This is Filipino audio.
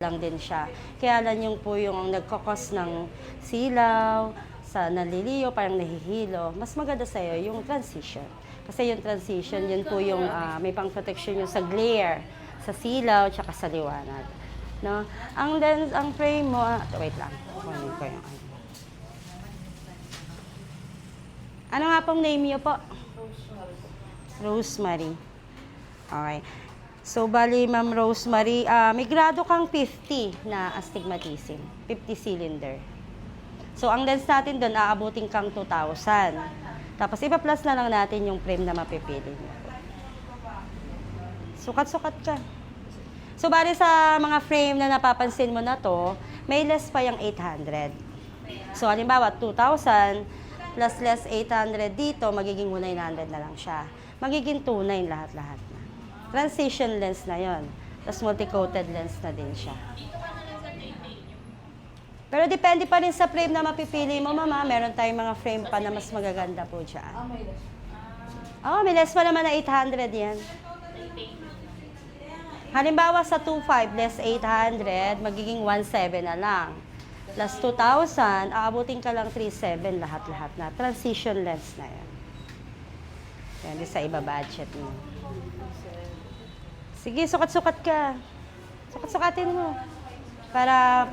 lang din siya. Kaya lang yung po yung nagkakos ng silaw, sa naliliyo, parang nahihilo. Mas maganda sa'yo yung transition. Kasi yung transition, yun po yung may pang protection yung sa glare, sa silaw, tsaka sa liwanag. No? Ang lens, ang frame mo, wait lang, kukunin ko yung ano. Ano nga pong name niyo po? Rosemary. Okay. So, bali, Ma'am Rosemary, may grado kang 50 na astigmatism. 50 cylinder. So, ang lens natin doon, aabutin kang 2,000. Tapos, ipa-plus na lang natin yung frame na mapipili mo. Sukat-sukat ka. So, bali sa mga frame na napapansin mo na to, may less pa yung 800. So, halimbawa, 2,000 plus less 800 dito, magiging 900 na lang siya. Magiging 2,900 lahat-lahat na. Transition lens na yon. Tapos multi-coated lens na din siya. Pero depende pa rin sa frame na mapipili mo, mama. Meron tayong mga frame pa na mas magaganda po dyan. May less pa naman na 800 yan. Halimbawa sa 2,500 less 800, magiging 1,700 na lang. Plus 2,000, aabutin ka lang 3,700 lahat-lahat na. Transition lens na yan. Yan, sa iba budget mo. Sige, sukat-sukat ka. Sukat-sukatin mo. Para